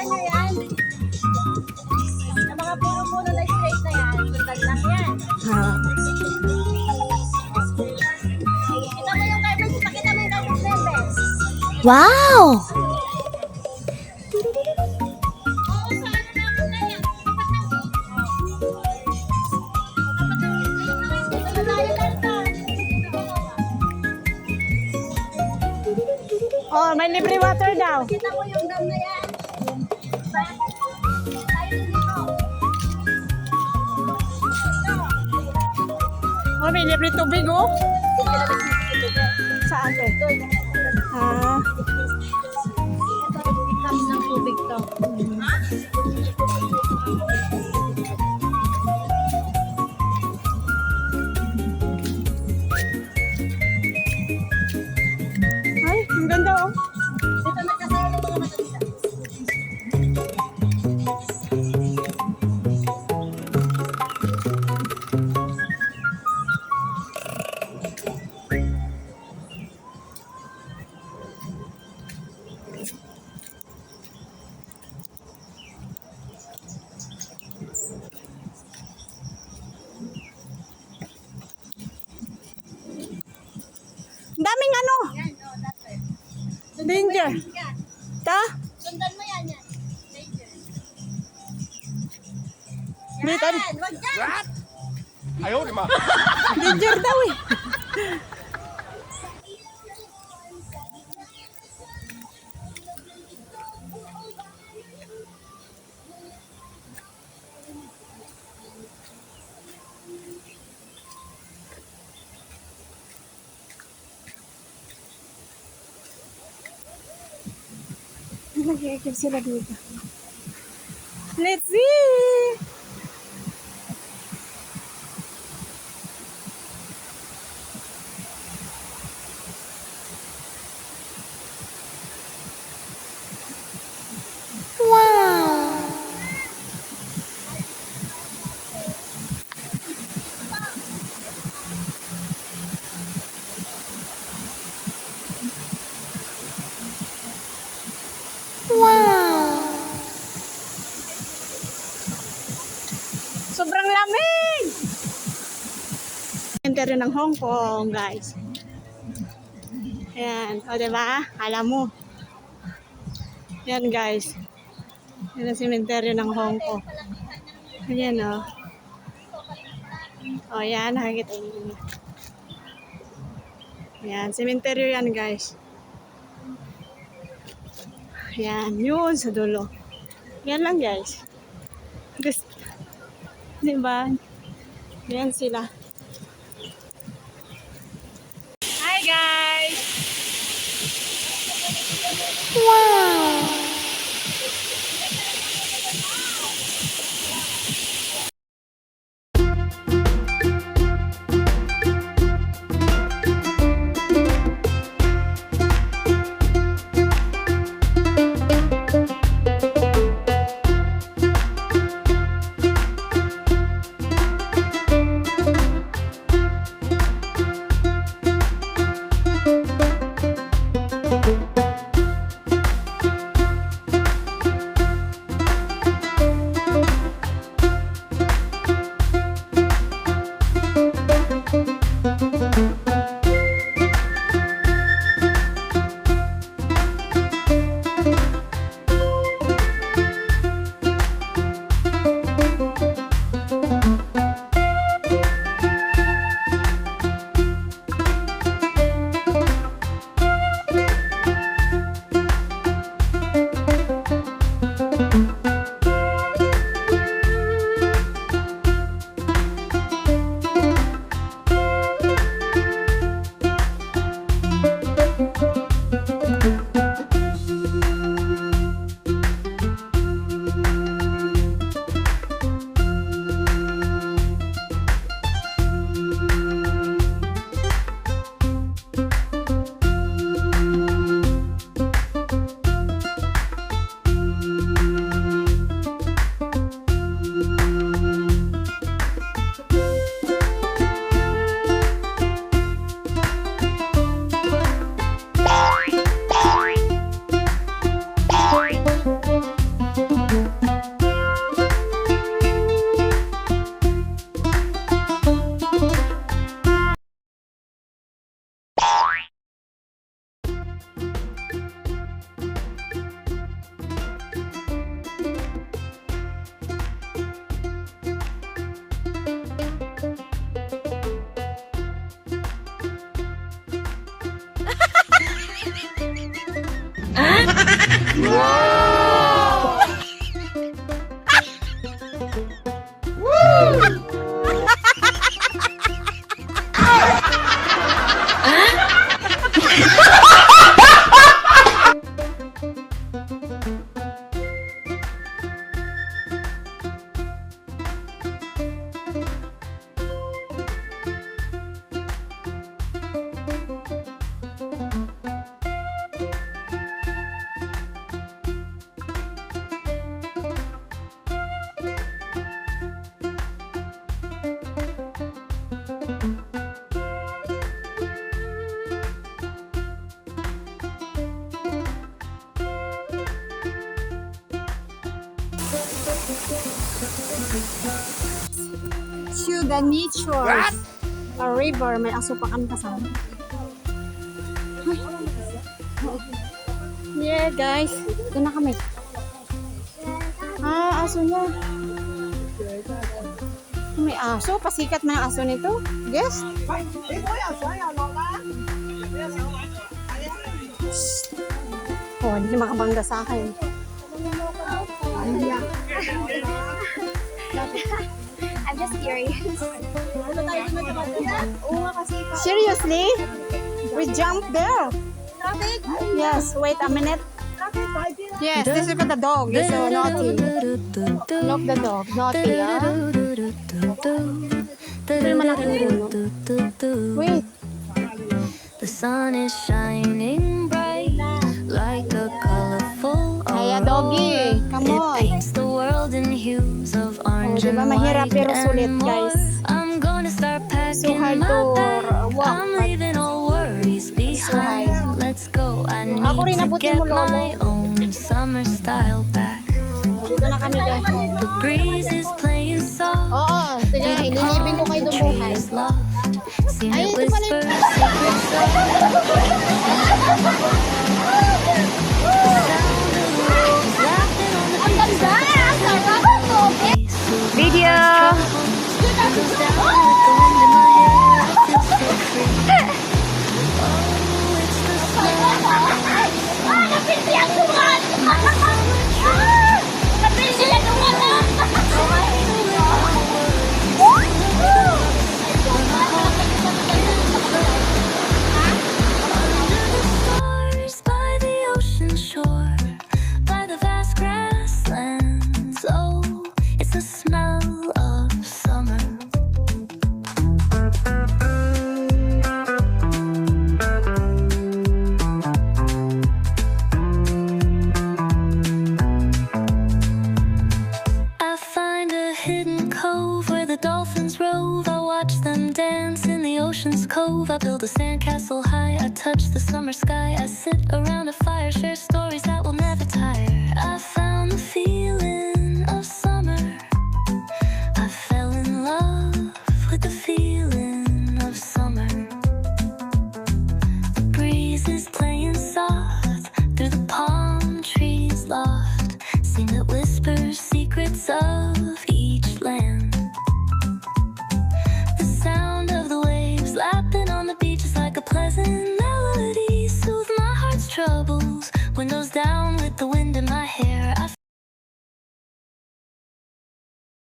nyo yan. Sa mga puno-puno na straight na yan, sundan lang yan. Kita mo yung garbage, pakita mo yung garbage members. Wow! Oo, sa ano namin na yan. Tapat ng gate. Oh, may libre water daw. Kita mo yung dam na yan. Tayo dito. Oh, may libre tubig oh. Saan eh? Ah, Ito, kami ng tubig to. ay, ang ganda oh. Dito nagkasaya ng mga matanda. Ang daming ano. Yan, oh, that's it. Danger. Yan. Ta? Sundan mo yan, yan. Danger. Dito. Yan, wag yan. Ayaw, di ma. Danger daw eh. Nag-iikip sila dito. Let's see! Wow! Wow! Sobrang lamig! Interior ng Hong Kong, guys. Ayan. O, diba? Alam mo. Ayan, guys. Ayan ang cemetery ng Hong Kong. Ayan, o. O, ayan. Nakikita niyo. Ayan. Cemetery yan, guys. Ayan. Yun, sa dulo. Yan lang, guys. Gusto. Diba? Ayan sila. Hi, guys! Wow! To the nature. A river. May aso pa kami kasama. Yeah, guys. Doon na kami. Ah, aso niya. May aso. Pasikat na yung aso nito. Guess? Oh, hindi makabangga sa akin. I'm just curious. Seriously? We jumped there. Yes, wait a minute. Yes, this is for the dog. It's so naughty. Look the dog. Naughty, ah. Hindi naman ako ulo. Wait. The sun is shining bright like a colorful Kaya doggy, come It on. paints the world in hues of Oh, orange diba and mahirap white pero sulit, and more. guys. I'm gonna start So packing hard my to bag. walk, I'm but leaving all worries behind. hard. Let's go. I need Ako rin to abutin get mo, Lolo. my own summer style back. Dito na kami, guys. The breeze is playing soft. Oo, sige, ililibing ko kayo dumuhay. Trees loft. Seen Ay, it ito pala whisper yung- secrets of the sound of the waves laughing on the beach. Video! Goes down with the wind in my hair. I feel so free. Oh, it's the smell. Stars by the ocean shore, by the vast grasslands. Oh, it's the smell of summer. I find a hidden cove where the dolphins rove. I watch them dance in the ocean's cove. I build a sandcastle high. I touch the summer sky. I sit around a fire, share stories that will never tire.